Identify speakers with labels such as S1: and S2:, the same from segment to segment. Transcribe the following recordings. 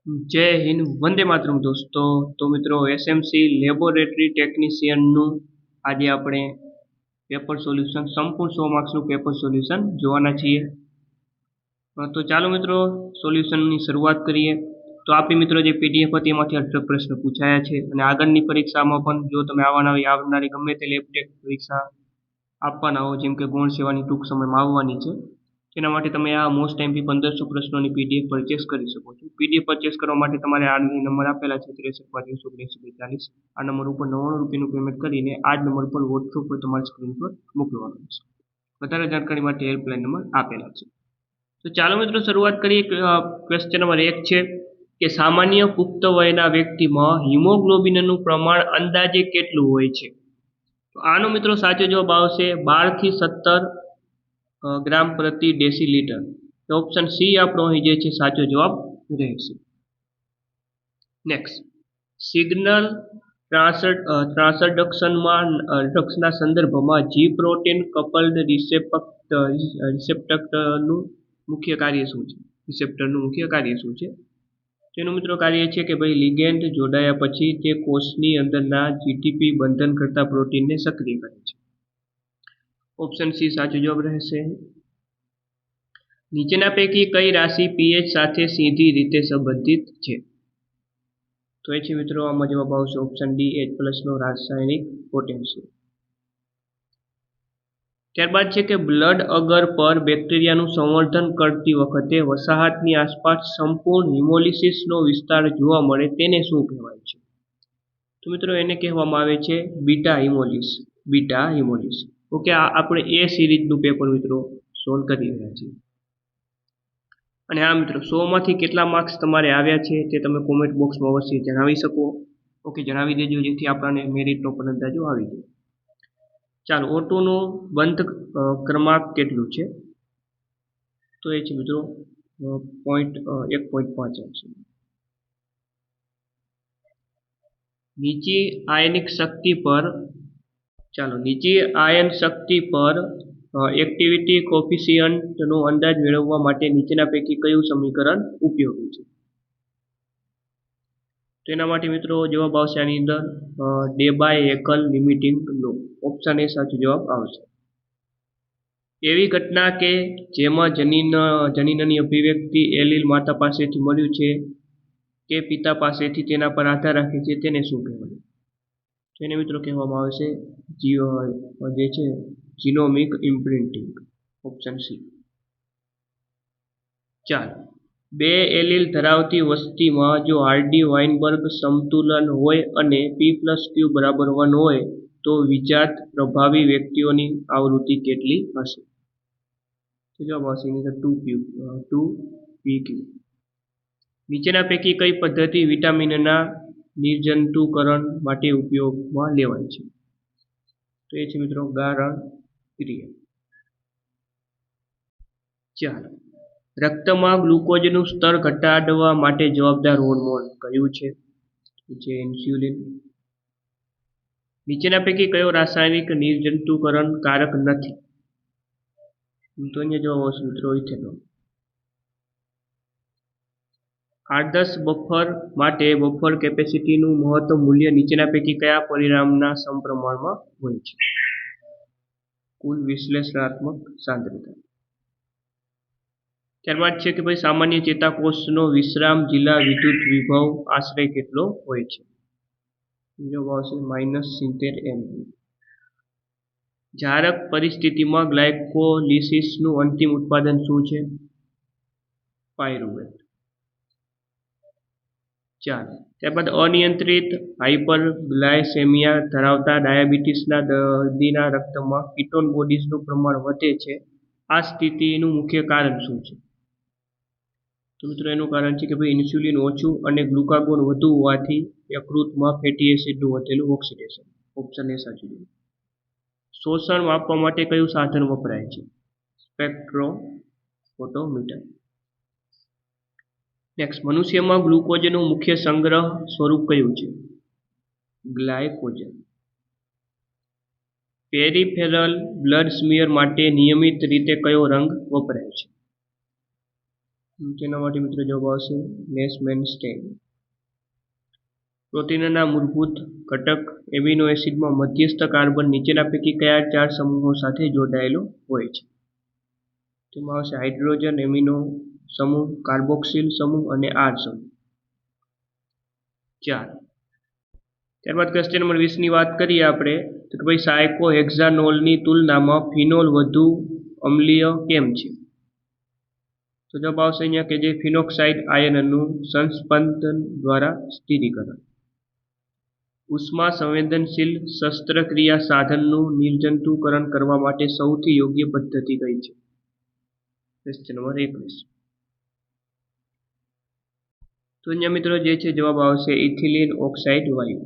S1: જય હિન્દ, વંદે માતરમ દોસ્તો. તો મિત્રો, એસએમસી લેબોરેટરી ટેકનિશિયનનું આજે આપણે પેપર સોલ્યુશન, સંપૂર્ણ 100 માર્ક્સનું પેપર સોલ્યુશન જોવાના છીએ. તો ચાલો મિત્રો, સોલ્યુશનની શરૂઆત કરીએ. તો આપણી મિત્રો જે પીડીએફ હતી એમાંથી 18 પ્રશ્ન પૂછાયા છે અને આગળની પરીક્ષામાં પણ જો તમે આવનારી ગમે તે લેબટેક પરીક્ષા આપવાના હો, જેમ કે ગૌણ સેવાની ટૂંક સમયમાં આવવાની છે, તેના માટે તમે આ મોસ્ટ એમપી 1500 પ્રશ્નોની પીડીએફ પરચેસ કરી શકો છો. પીડીએફ પરચેસ કરવા માટે તમારે આ નંબર આપેલા છે 63 આ નંબર ઉપર 99 રૂપિયાનું પેમેન્ટ કરીને આ જ નંબર પર વોટ્સઅપ પર તમારે સ્ક્રીનશોટ મોકલવાનો છે. વધારે જાણકારી માટે હેલ્પલાઇન નંબર આપેલા છે. તો ચાલો મિત્રો શરૂઆત કરીએ. ક્વેશ્ચન નંબર 1 છે કે સામાન્ય પુખ્ત વયના વ્યક્તિમાં હિમોગ્લોબિનનું પ્રમાણ અંદાજે કેટલું હોય છે? તો આનો મિત્રો સાચો જવાબ આવશે 12 થી 17 ગ્રામ પ્રતિ ડેસીલીટર. ઓપ્શન સી આપણો અહીં જે છે સાચો જવાબ રહેશે. નેક્સ્ટ, સિગ્નલ ટ્રાન્સડક્શનના સંદર્ભમાં જી પ્રોટીન કપલ્ડ રિસેપ્ટરનું મુખ્ય કાર્ય શું છે? તેનું મિત્રો કાર્ય છે કે ભાઈ લિગેન્ડ જોડાયા પછી તે કોષની અંદરના જીટીપી બંધન કરતા પ્રોટીનને સક્રિય કરે છે. ઓપ્શન સી સાચો જવાબ રહેશે. નીચેના પૈકી કઈ રાશિ પીએચ સાથે સીધી રીતે સંબંધિત છે? તો એ છે મિત્રો, આમાં જવાબ આવશે ઓપ્શન ડી, H+ નો રાસાયણિક પોટેન્શિયલ. ત્યારબાદ છે કે બ્લડ અગર પર બેક્ટેરિયાનું સંવર્ધન કરતી વખતે વસાહતની આસપાસ સંપૂર્ણ હિમોલિસિસનો વિસ્તાર જોવા મળે તેને શું કહેવાય છે? તો મિત્રો એને કહેવામાં આવે છે બીટા હિમોલિસ. ઓકે, આપણે એ સિરીઝનું પેપર મિત્રો સોલ્વ કરી રહ્યા છીએ. અને હા મિત્રો, 100 માંથી કેટલા માર્ક્સ તમારે આવ્યા છે તે તમે કોમેન્ટ બોક્સમાં અવશ્ય જણાવી શકો. ઓકે, જણાવી દેજો જેથી આપણને મેરિટનો પણ અંદાજો આવી જાય. ચાલો, ઓટોનું બંધ ક્રમાંક કેટલું છે? તો એ છે મિત્રો 1.5 આવશે. નીચી આયન શક્તિ પર એક્ટિવિટી કોફિશિયન્ટનો અંદાજ મેળવવા માટે નીચેના પૈકી કયું સમીકરણ ઉપયોગી છે? તો એના માટે મિત્રો જવાબ આવશે આની અંદર ડેબાય-હેકલ લિમિટિંગ લો. ઓપ્શન એ સાચો જવાબ આવશે. એવી ઘટના કે જેમાં જનીનની અભિવ્યક્તિ એલીલ માતા પાસેથી મળ્યું છે કે પિતા પાસેથી તેના પર આધાર રાખે છે તેને શું કહેવાય? તેને મિત્રો કહેવામાં આવશે જે છે જીનોમિક ઇમ્પ્રિન્ટિંગ. Option C. ચાલો, 2 એલીલ ધરાવતી વસ્તીમાં જો હાર્ડી વાઇનબર્ગ સમતુલન હોય અને P+Q બરાબર 1 હોય તો વિજાત પ્રભાવી વ્યક્તિઓની આવૃત્તિ કેટલી હશે? તો જવાબ આવશે 2pq. નીચેના પૈકી કઈ પદ્ધતિ વિટામિનના નિર્જંતુકરણ માટે ઉપયોગમાં લેવાય છે? તો એ છે મિત્રો ગારણ ક્રિયા. ચાલો, રક્તમાં ગ્લુકોઝનું સ્તર ઘટાડવા માટે જવાબદાર હોર્મોન કયું છે? જે ઇન્સ્યુલિન. નીચેના પૈકી કયો રાસાયણિક નિર્જંતુકરણ કારક નથી? તો અહીંયા જવાબ આવશે મિત્રો ઇથેનોલ. આદર્શ બફર માટે બફર કેપેસિટીનું મહત્તમ મૂલ્ય નીચેના પૈકી કયા પરિમાણના સમપ્રમાણમાં હોય છે? કુલ વિશ્લેષણાત્મક સાંદ્રતા. ત્યારબાદ છે કે ભાઈ સામાન્ય ચેતાકોષનો વિશ્રામ જિલ્લા વિદ્યુત વિભવ આશરે કેટલો હોય છે? જવાબ આવશે -70 MV. જારક પરિસ્થિતિમાં ગ્લાયકોલિસિસનું અંતિમ ઉત્પાદન શું છે? પાયરુવેટ. ચાલો, ત્યારબાદ અનિયંત્રિત હાઇપરગ્લાયસેમિયા ધરાવતા ડાયાબિટીસના દર્દીના રક્તમાં કીટોન બોડીઝનું પ્રમાણ વધે છે. આ સ્થિતિનું મુખ્ય કારણ શું છે? તો મિત્રો એનું કારણ છે કે ભાઈ ઇન્સ્યુલિન ઓછું અને ગ્લુકાગોન વધુ હોવાથી યકૃતમાં ફેટી એસિડનું વધેલું ઓક્સિડેશન. ઓપ્શન એ સાચું છે. શોષણ માપવા માટે કયું સાધન વપરાય છે? સ્પેક્ટ્રોફોટોમીટર. નેક્સ્ટ, મનુષ્યમાં ગ્લુકોઝનું મુખ્ય સંગ્રહ સ્વરૂપ કયું છે? ગ્લાયકોજન. પેરિફેરલ બ્લડ સ્મિયર માટે નિયમિત રીતે કયો રંગ વપરાય છે? તેના માટે મિત્રો જવાબ આવશે લેશમેનસ્ટેઇન. પ્રોટીનના મૂળભૂત ઘટક એમિનો એસિડમાં મધ્યસ્થ કાર્બન નીચેના પૈકી કયા 4 સમૂહો સાથે જોડાયેલો હોય છે? તેમાં આવશે હાઇડ્રોજન એમિનો સમૂહ, કાર્બોક્સિલ સમૂહ અને આર સમૂહ. 4. ત્યારબાદ ક્વેશ્ચન નંબર 20 ની વાત કરીએ આપણે તો કે ભાઈ સાયક્લોહેક્ઝાનોલની તુલનામાં ફિનોલ વધુ અમ્લીય કેમ છે? તો જવાબ આવશે અહીંયા કે જે ફિનોક્સાઇડ આયનનું સંસ્પંદન દ્વારા સ્થિરીકરણ. ઉષ્મા સંવેદનશીલ શસ્ત્રક્રિયા સાધનનું નિર્જંતુકરણ કરવા માટે સૌથી યોગ્ય પદ્ધતિ કઈ છે? Question number 21. તો અહીંયા મિત્રો જે છે જવાબ આવશે ઇથિલિન ઓક્સાઇડ વાયુ.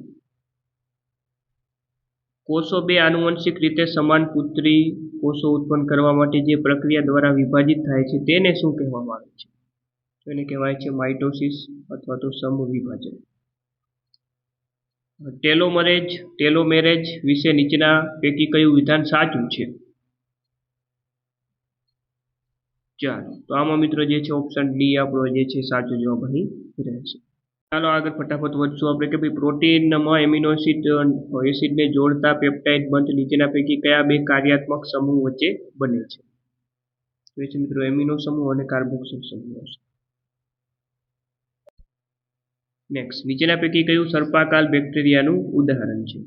S1: કોષો બે આનુવંશિક રીતે સમાન પુત્રી કોષો ઉત્પન્ન કરવા માટે જે પ્રક્રિયા દ્વારા વિભાજિત થાય છે તેને શું કહેવામાં આવે છે? તો એને કહેવાય છે માઇટોસિસ અથવા તો સમવિભાજન. ટેલોમેરેજ વિશે નીચેના પૈકી કયું વિધાન સાચું છે? ચાલો તો આમાં મિત્રો જે છે ઓપ્શન ડી આપણો જે છે સાચો જવાબ અહીં રહેશે. ચાલો આગળ ફટાફટ વધશું આપણે કે ભાઈ પ્રોટીનમાં એમિનો એસિડને જોડતા પેપ્ટાઇડ બંધ નીચેના પૈકી કયા બે કાર્યાત્મક સમૂહ વચ્ચે બને છે? તો એ છે મિત્રો એમિનો સમૂહ અને કાર્બોક્સિલ સમૂહ હશે. નેક્સ્ટ, નીચેના પૈકી કયું સર્પાકાલ બેક્ટેરિયાનું ઉદાહરણ છે?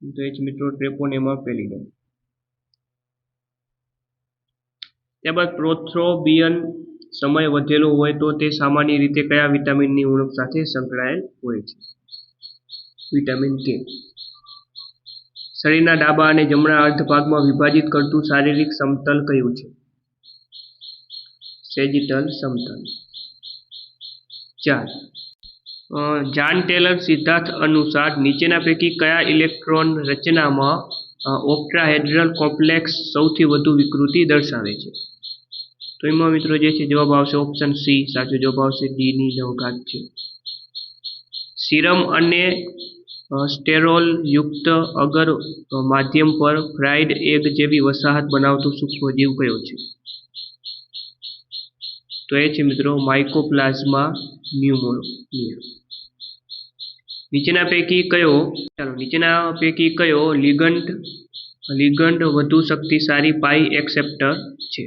S1: તો એ છે મિત્રો ટ્રેપોનેમા પેલિડમ. ત્યારબાદ પ્રોથ્રોબિયન સમય વધેલો હોય તો તે સામાન્ય રીતે કયા વિટામિનની ઉણપ સાથે સંકળાયેલ હોય છે? વિટામિન કે. શરીરના ડાબા અને જમણા અર્ધ ભાગમાં વિભાજિત કરતું શારીરિક સમતલ કયું છે? સેજિટલ સમતલ. 4. જાન ટેલર સિદ્ધાંત અનુસાર નીચેના પૈકી કયા ઇલેક્ટ્રોન રચનામાં ઓક્ટાહેડ્રલ કોમ્પ્લેક્સ સૌથી વધુ વિકૃતિ દર્શાવે છે? તો એમાં મિત્રો જે છે જવાબ આવશે ઓપ્શન સી સાચો જવાબ આવશે ડી ની 9 ઘાત છે. સીરમ અને સ્ટેરોલ યુક્ત અગર માધ્યમ પર ફ્રાઈડ એગ જેવી વસાહત બનાવતું સૂક્ષ્મજીવ કયો છે? તો એ છે મિત્રો માઇકોપ્લાઝ્મા ન્યુમોનિયા. નીચેના પૈકી કયો લિગન્ડ વધુ શક્તિશાળી પાઈ એક્સેપ્ટર છે?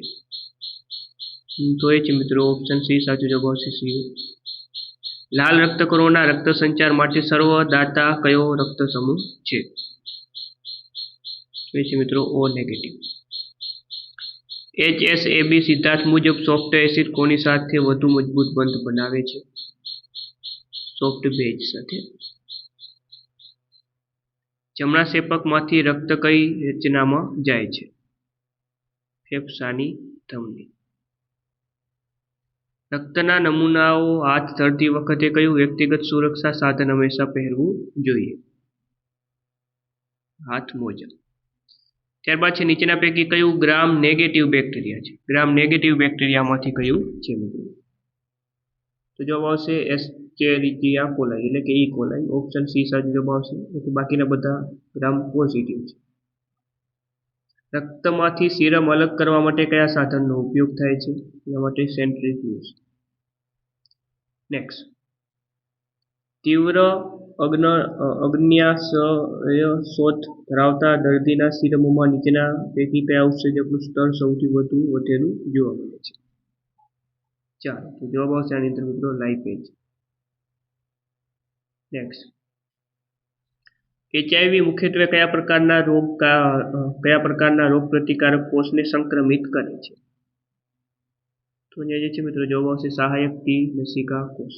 S1: તો એ છે મિત્રો ઓપ્શન સી સાચો જવાબ આવશે સી. લાલ રક્તકણોના રક્ત સંચાર માટે સર્વદાતા કયો રક્ત સમૂહ છે? તો એ છે મિત્રો ઓ નેગેટિવ. HSAB સિદ્ધાંત મુજબ સોફ્ટ એસિડ કોની સાથે વધુ મજબૂત બંધ બનાવે છે? સોફ્ટ બેઝ સાથે. જમણા ક્ષેપકમાંથી રક્ત કઈ રચનામાં જાય છે? ફેફસાની ધમની. રક્તના નમૂનાઓ હાથ ધરતી વખતે કયું વ્યક્તિગત સુરક્ષા સાધન હંમેશા પહેરવું જોઈએ? હાથ મોજા. ત્યારબાદ છે નીચેના પૈકી કયું ગ્રામ નેગેટિવ બેક્ટેરિયા છે? ગ્રામ નેગેટિવ બેક્ટેરિયામાંથી કયું છે મિત્રો? તો જવાબ આવશે એસ્ચેરિચિયા કોલાઈ એટલે કે ઈ કોલાઈ. ઓપ્શન સી સાચો જવાબ આવશે. બાકીના બધા ગ્રામ પોઝિટિવ છે. રક્તમાંથી સીરમ અલગ કરવા માટે કયા સાધનનો ઉપયોગ થાય છે? એના માટે સેન્ટ્રીફ્યુજ. નેક્સ્ટ, તીવ્ર અગ્ન્યાશય ધરાવતા દર્દીના સીરમમાં નીચેના પૈકી કયા ઉત્સેચકનું સ્તર સૌથી વધુ વધેલું જોવા મળે છે? ચાલો તો જવાબ આવશે આની અંદર મિત્રો લાઇપેજ. નેક્સ્ટ, HIV મુખ્યત્વે કયા પ્રકારના રોગ પ્રતિકારક કોષને સંક્રમિત કરે છે? તો અહીંયા જે છે મિત્રો જવાબ આવશે સહાયક ટી લસિકા કોષ.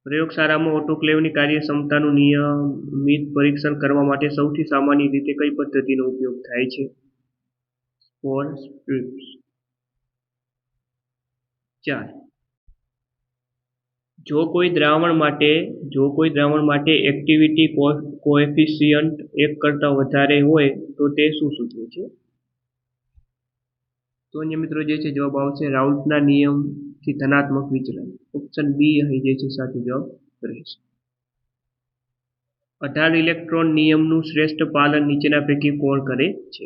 S1: પ્રયોગશાળામાં ઓટોક્લેવની કાર્યક્ષમતાનું નિયમિત પરીક્ષણ કરવા માટે સૌથી સામાન્ય રીતે કઈ પદ્ધતિનો ઉપયોગ થાય છે? Four strips. 4. જો કોઈ દ્રાવણ માટે એક્ટિવિટી કોએફિશિયન્ટ 1 કરતાં વધારે હોય તો તે શું સૂચવે છે? તો અહીંયા મિત્રો જે છે જવાબ આવશે રાઉલ્ટના નિયમથી ધનાત્મક વિચલન. ઓપ્શન બી અહીં જે છે સાચો જવાબ રહેશે. 18 ઇલેક્ટ્રોન નિયમનું શ્રેષ્ઠ પાલન નીચેના પૈકી કોણ કરે છે?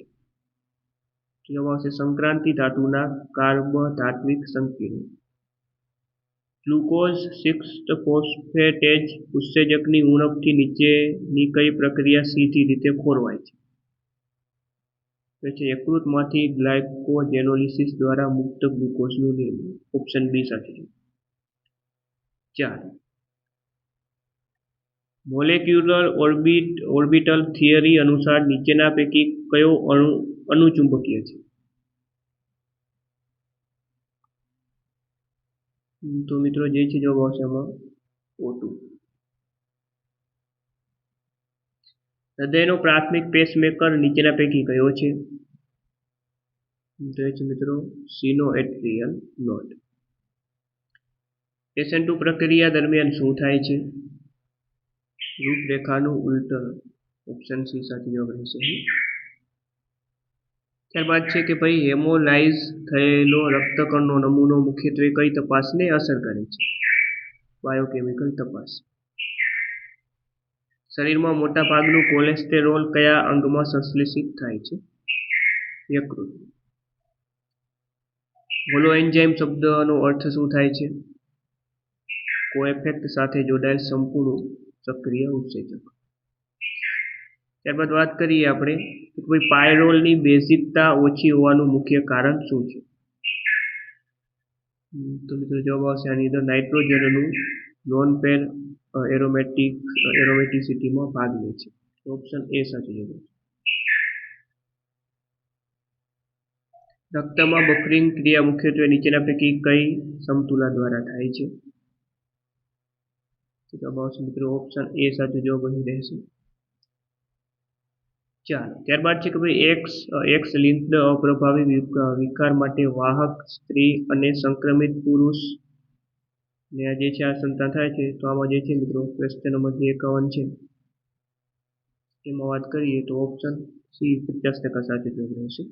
S1: જવાબ આવશે સંક્રાંતિ ધાતુના કાર્બધાત્વિક સંકીર્ણ. ગ્લુકોઝ 6 ફોસ્ફેટેજ ઉત્સેચકની ઉણપથી નીચેની કઈ પ્રક્રિયા સીધી રીતે ખોરવાય છે? તો છે યકૃતમાંથી ગ્લાયકોજેનોલિસિસ દ્વારા મુક્ત ગ્લુકોઝનું નિર્માણ. ઓપ્શન બી સાચું છે. 4. મોલેક્યુલર ઓર્બિટલ થિયરી અનુસાર નીચેના પૈકી કયો અણુચુંબકીય છે? તો મિત્રો જે છે જવાબ આવશે આમાં O2. હૃદયનો પ્રાથમિક પેસમેકર નીચેના પૈકી કયો છે? તો છે મિત્રો સિનોએટ્રિયલ નોડ. SN2 પ્રક્રિયા દરમિયાન શું થાય છે? રૂપરેખાનું ઉલટન. ઓપ્શન સી સાચો જવાબ રહેશે. ત્યારબાદ છે કે ભાઈ હેમોલાઇઝ થયેલો રક્તકણનો નમૂનો મુખ્યત્વે કઈ તપાસને અસર કરે છે? બાયોકેમિકલ તપાસ. શરીરમાં મોટા ભાગનું કોલેસ્ટેરોલ કયા અંગમાં સંશ્લેષિત થાય છે? યકૃત. હોલો એન્ઝાઇમ શબ્દનો અર્થ શું થાય છે? કોએફેક્ટ સાથે જોડાયેલ સંપૂર્ણ સક્રિય ઉત્સેચક. ત્યારબાદ વાત કરીએ આપણે પાયરોલની બેઝિકતા ઓછી હોવાનું મુખ્ય કારણ શું છે? તો મિત્રો જવાબ આવશે આની અંદર નાઇટ્રોજનનું નોન પેર એરોમેટિસિટીમાં ભાગ લે છે. ઓપ્શન એ સાચું જવાબ. રક્તમાં બફરિંગ ક્રિયા મુખ્યત્વે નીચેના પૈકી કઈ સમતુલા દ્વારા થાય છે? જવાબ આવશે મિત્રો ઓપ્શન એ સાચો જવાબ અહીં રહેશે. ચાલો ત્યારબાદ છે કે ભાઈ એક્સ લિંક્ડ અપ્રભાવી વિકાર માટે વાહક સ્ત્રી અને સંક્રમિત પુરુષ ને જે છે આ સંતાન થાય છે. તો આમાં જે છે મિત્રો ક્વેશ્ચન નંબર 51 છે એમાં વાત કરીએ તો ઓપ્શન સી 50% સાચો જવાબ રહેશે.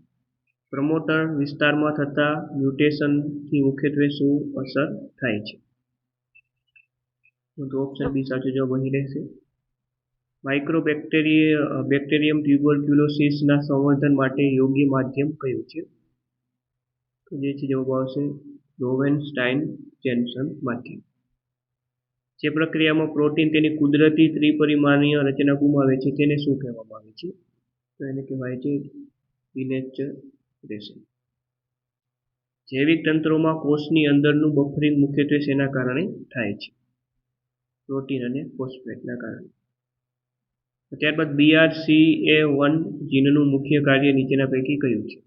S1: પ્રમોટર વિસ્તારમાં થતા મ્યુટેશનથી મુખ્યત્વે શું અસર થાય છે? તો ઓપ્શન બી સાચો જવાબ અહીં રહેશે. બેક્ટેરિયમ ટ્યુબરક્યુલોસિસના સંવર્ધન માટે યોગ્ય માધ્યમ કયું છે? તો જે છે જવાબ આવશે લોવેનસ્ટાઇન જેન્સન માધ્યમ. જે પ્રક્રિયામાં પ્રોટીન તેની કુદરતી ત્રિપરિમાણીય રચના ગુમાવે છે તેને શું કહેવામાં આવે છે? તો એને કહેવાય છે ડિનેચરેશન. જૈવિક તંત્રોમાં કોષની અંદરનું બફરિંગ મુખ્યત્વે શેના કારણે થાય છે? પ્રોટીન અને ફોસ્ફેટના કારણે. ત્યારબાદ BRCA1 જીનનું મુખ્ય કાર્ય નીચેના પૈકી કયું છે?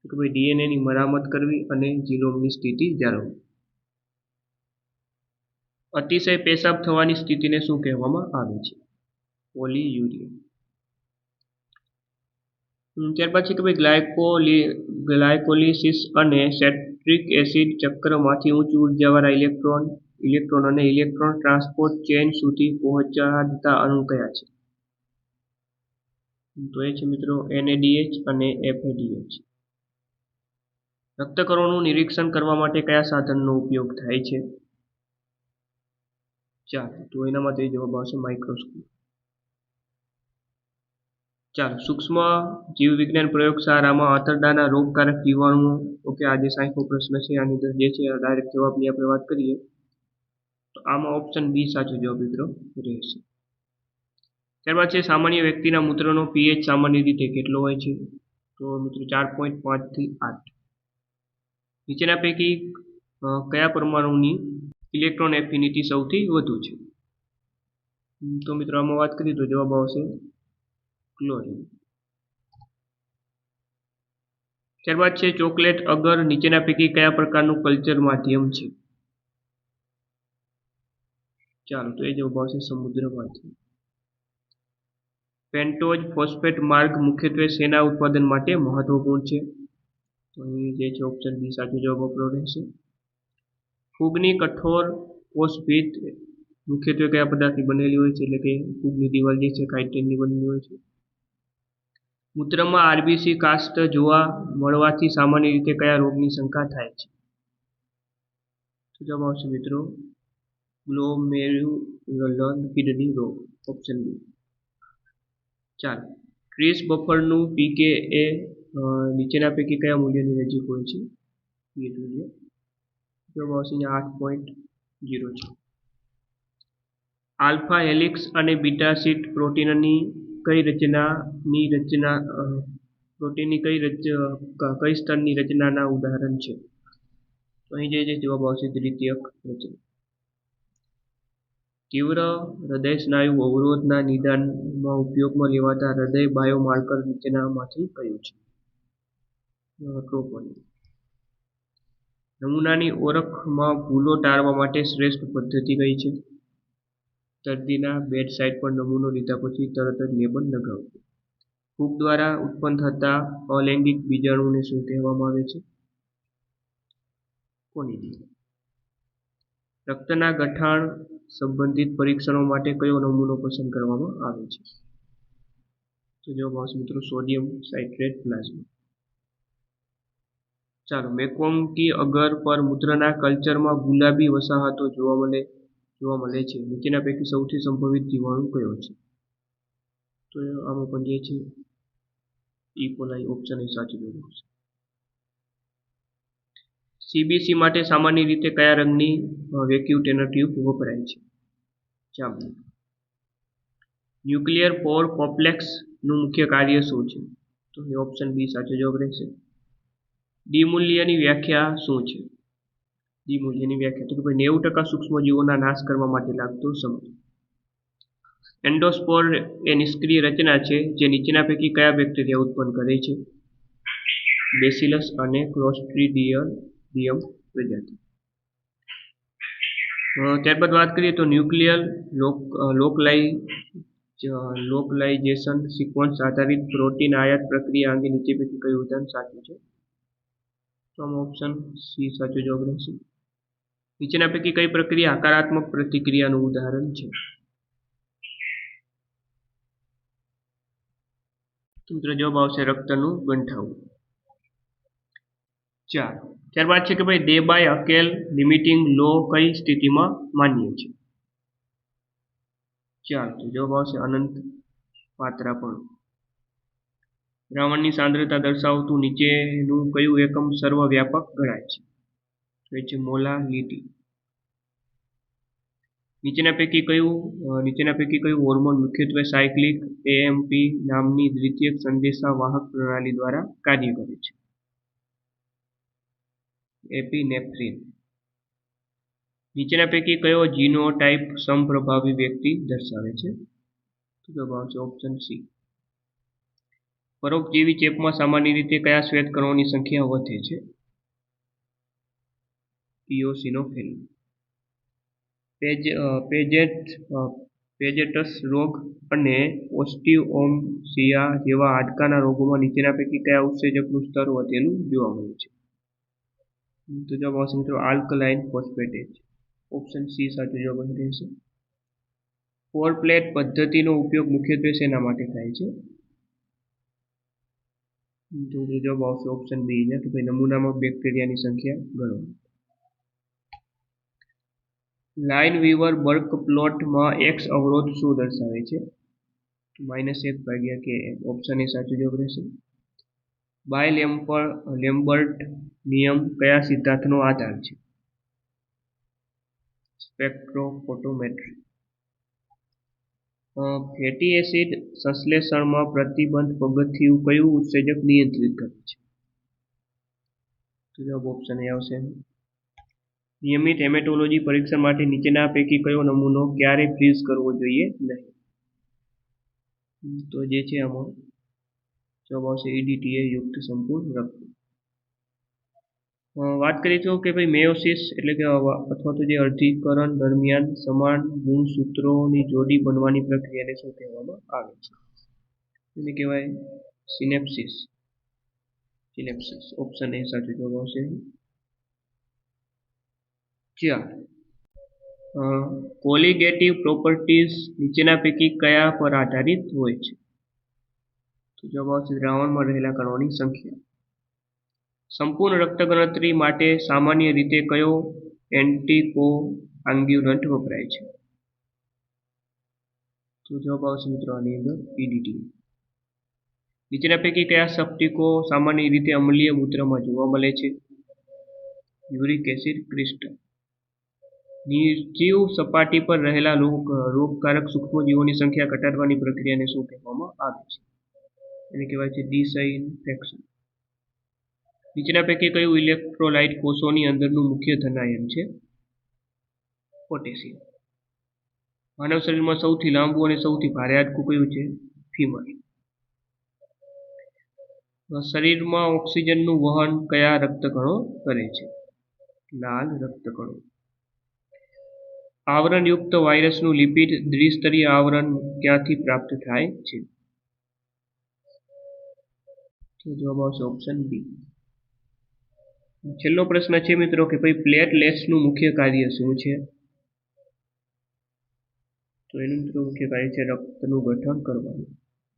S1: તો ભાઈ ડીએનએની મરામત કરવી અને જીનોમની સ્થિતિ જાળવવી. અતિશય પેશાબ થવાની સ્થિતિને શું કહેવામાં આવે છે? પોલીયુરિયા. ત્યારબાદ છે કે ભાઈ ગ્લાયકોલિસિસ અને સેટ્રિક એસિડ ચક્રમાંથી ઉચ્ચ ઉર્જાવાળા ઇલેક્ટ્રોન અને ઇલેક્ટ્રોન ટ્રાન્સપોર્ટ ચેઇન સુધી પહોંચાડતા અણુ કયા છે? તો એ છે મિત્રો NADH અને FADH. રક્તકણોનું નિરીક્ષણ કરવા માટે કયા સાધનનો ઉપયોગ થાય છે? ચાલો તો એના માટે જવાબ આવશે માઇક્રોસ્કોપ. ચાલો સૂક્ષ્મ જીવવિજ્ઞાન પ્રયોગશાળામાં આંતરડાના રોગકારક જીવાણુઓ. ઓકે આજે 60મો પ્રશ્ન છે. આની અંદર જે છે ડાયરેક્ટ જવાબની આપણે વાત કરીએ તો આમાં ઓપ્શન બી સાચો જવાબ મિત્રો રહેશે. ત્યારબાદ છે સામાન્ય વ્યક્તિના મૂત્રનો pH સામાન્ય રીતે કેટલો હોય છે? તો મિત્રો 4.5 થી 8. નીચેના પૈકી કયા પરમાણુની ઇલેક્ટ્રોન એફિનિટી સૌથી વધુ છે? તો મિત્રો આમાં વાત કરીએ તો જવાબ આવશે ક્લોરીન. ત્યારબાદ છે ચોકલેટ અગર નીચેના પૈકી કયા પ્રકારનું કલ્ચર માધ્યમ છે? ચાલો તો એ જવાબ આવશે સમુદ્ર માધ્યમ. પેન્ટોઝ ફોસ્ફેટ માર્ગ મુખ્યત્વે શેના ઉત્પાદન માટે મહત્વપૂર્ણ છે? તો અહીં જે છે ઓપ્શન બી સાચો જવાબ આપણો રહેશે. ફૂગની કઠોર કોષભીત મુખ્યત્વે કયા પદાર્થથી બનેલી હોય છે? એટલે કે ફૂગની દિવાલ જે છે કાઇટિનની બનેલી હોય છે. મૂત્રમાં આરબીસી કાસ્ટ જોવા મળવાથી સામાન્ય રીતે કયા રોગની શંકા થાય છે? તો જવાબ આવશે મિત્રો ગ્લોમેરુલર કિડની રોગ. Option B. ચાલો ક્રિસ બફરનું pKa નીચેના પૈકી કયા મૂલ્યની નજીક હોય છે એ જોઈએ. જવાબ આવશે અહીંયા 8.0 છે. આલ્ફા હેલિક્સ અને બીટા શીટ પ્રોટીનની કઈ સ્તરની રચનાના ઉદાહરણ છે? તો અહીં જે જવાબ આવશે દ્વિતીયક રચના. તીવ્ર હૃદય સ્નાયુ અવરોધના નિદાનમાં ઉપયોગમાં લેવાતા હૃદય બાયોમાર્કર નીચેનામાંથી કયું છે? ટ્રોપોનિન. નમૂનાની ઓળખમાં ભૂલો ટાળવા માટે શ્રેષ્ઠ પદ્ધતિ કઈ છે? દર્દીના બેડસાઇડ પર નમૂનો લીધા પછી તરત જ લેબલ લગાવવું. ફૂગ દ્વારા ઉત્પન્ન થતા અલૈંગિક બીજાણુને શું કહેવામાં આવે છે? કોનિડિયા. રક્તના ગઠાણ સંબંધિત પરીક્ષણો માટે કયો નમૂનો પસંદ કરવામાં આવે છે? તો જવાબ આવશે મિત્રો સોડિયમ સાઇટ્રેટ પ્લાઝમા. ચાલો, મેકોન્કી અગર પર મૂત્રના કલ્ચરમાં ગુલાબી વસાહતો જોવા મળે છે. નીચેના પૈકી સૌથી સંભવિત જીવાણુ કયો છે? તો આમાં પણ જે છે ઇકોલાઈ ઓપ્શન એ સાચું જવાબ છે. સીબીસી માટે સામાન્ય રીતે કયા રંગની વેક્યુમ ટેનર ટ્યુબ વપરાય છે? જાંબલી. ન્યુક્લિયર પોર કોમ્પ્લેક્સનું મુખ્ય કાર્ય શું છે? તો એ ઓપ્શન બી સાચો જવાબ રહેશે. ડિમૂલ્યની વ્યાખ્યા શું છે? ડિમૂલ્યની વ્યાખ્યા તો કે ભાઈ 90% સૂક્ષ્મજીવોના નાશ કરવા માટે લાગતો સમય. એન્ડોસ્પોર એ નિષ્ક્રિય રચના છે જે નીચેના પૈકી કયા બેક્ટેરિયા ઉત્પન્ન કરે છે? બેસિલસ અને ક્લોસ્ટ્રીડિયમ પ્રજાતિ. ત્યારબાદ વાત કરીએ તો ન્યુક્લિયર લોકલાઇઝેશન સિક્વન્સ આધારિત પ્રોટીન આયાત પ્રક્રિયા અંગે નીચે પૈકી કયું ઉદાહરણ સાચું છે? તો આમાં ઓપ્શન સી સાચો જવાબ રહેશે. નીચેના પૈકી કઈ પ્રક્રિયા હકારાત્મક પ્રતિક્રિયાનું ઉદાહરણ છે? મિત્રો જવાબ આવશે રક્તનું ગંઠાવું. ત્યારબાદ છે કે ભાઈ દે બાય હકેલ લિમિટિંગ લો કઈ સ્થિતિમાં માન્ય છે? તો જવાબ આવશે અનંત પાત્રાપણું. દ્રાવણની સાંદ્રતા દર્શાવતું નીચેનું કયું એકમ સર્વવ્યાપક ગણાય છે? તો એ છે મોલાલિટી. નીચેના પૈકી કયું હોર્મોન મુખ્યત્વે સાયક્લિક એએમપી નામની દ્વિતીયક સંદેશાવાહક પ્રણાલી દ્વારા કાર્ય કરે છે? એપિનેફ્રિન. નીચેના પૈકી કયો જીનોટાઇપ સમપ્રભાવી વ્યક્તિ દર્શાવે છે? તો જવાબ આવશે ઓપ્શન સી. પરોપજીવી ચેપમાં સામાન્ય રીતે કયા શ્વેતકણોની સંખ્યા વધે છે? ઇયોસિનોફિલ. પેજેટસ રોગ અને ઓસ્ટિયોમસિયા જેવા હાડકાના રોગોમાં નીચેના પૈકી કયા ઉત્સેચકનું સ્તર વધેલું જોવા મળે છે? તો જવાબ આવશે મિત્રો આલ્કલાઇન ફોસ્ફેટેજ. ઓપ્શન સી સાચો જવાબ રહેશે. ફોર પ્લેટ પદ્ધતિનો ઉપયોગ મુખ્યત્વે શેના માટે થાય છે? તો જવાબ આવશે ઓપ્શન બી કે ભાઈ નમૂનામાં બેક્ટેરિયાની સંખ્યા ગણો. લાઇન વીવર બર્ક પ્લોટમાં એક્સ અવરોધ શું દર્શાવે છે? -1/k. ઓપ્શન એ સાચો જવાબ રહેશે. બાય લેમ્બર્ટ નિયમ કયા સિદ્ધાંતનો આધાર છે? સ્પેક્ટ્રોફોટોમેટ્રી. ફેટી એસિડ સંશ્લેષણમાં પ્રતિબંધ પગથિયું કયું ઉત્સેચક નિયંત્રિત કરે છે? તો જવાબ ઓપ્શન એ આવશે. નિયમિત હેમેટોલોજી પરીક્ષણ માટે નીચેના પૈકી કયો નમૂનો ક્યારેય ફ્રીઝ કરવો જોઈએ નહીં? તો જે છે આમાં જવાબ આવશે EDTA યુક્ત સંપૂર્ણ રક્ત. વાત કરીશું કે ભાઈ મેયોસિસ એટલે કે અથવા તો જે અર્ધીકરણ દરમિયાન સમાન ગુણસૂત્રોની જોડી બનવાની પ્રક્રિયાને શું કહેવામાં આવે છે? એને કહેવાય સિનેપ્સિસ. ઓપ્શન એ સાચો જવાબ આવશે. કોલિગેટિવ પ્રોપર્ટીઝ નીચેના પૈકી કયા પર આધારિત હોય છે? તો જવાબ આવશે દ્રાવણમાં રહેલા કણોની સંખ્યા. સંપૂર્ણ રક્ત ગણતરી માટે સામાન્ય રીતે કયો એન્ટિકોઆગ્યુલન્ટ વપરાય છે? તો જવાબ આવશે મિત્રો આની અંદર EDTA. નીચેના પૈકી કયા સ્ફટિકો સામાન્ય રીતે અમ્લીય મૂત્રમાં જોવા મળે છે? Uric acid crystal. નિર્જીવ સપાટી પર રહેલા રોગકારક સૂક્ષ્મજીવોની સંખ્યા ઘટાડવાની પ્રક્રિયાને શું કહેવામાં આવે છે? એને કહેવાય છે ડિસઇન્ફેક્શન. નીચેના પૈકી કયું ઇલેક્ટ્રોલાઇટ કોષોની અંદરનું મુખ્ય ધનાયન છે? પોટેશિયમ. માનવ શરીરમાં સૌથી લાંબુ અને સૌથી ભારે હાડકું કયું છે? ફીમર. શરીરમાં ઓક્સિજનનું વહન કયા રક્તકણો કરે છે? લાલ રક્તકણો. આવરણયુક્ત વાયરસનું લિપિડ દ્વિસ્તરીય આવરણ ક્યાંથી પ્રાપ્ત થાય છે? તો જવાબ આવશે ઓપ્શન બી. છેલ્લો પ્રશ્ન છે મિત્રો કે ભાઈ પ્લેટલેટ્સનું મુખ્ય કાર્ય શું છે? તો એનું મિત્રો મુખ્ય કાર્ય છે રક્તનું ગઠન કરવાનું.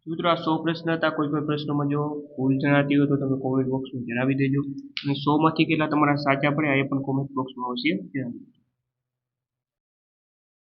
S1: મિત્રો આ 100 પ્રશ્ન હતા. કોઈ પણ પ્રશ્નમાં જો ભૂલ જણાતી હોય તો તમે કોમેન્ટ બોક્સમાં જણાવી દેજો અને 100 માંથી કેટલા તમારા સાચા પડ્યા એ પણ કોમેન્ટ બોક્સમાં અવશ્ય જણાવજો.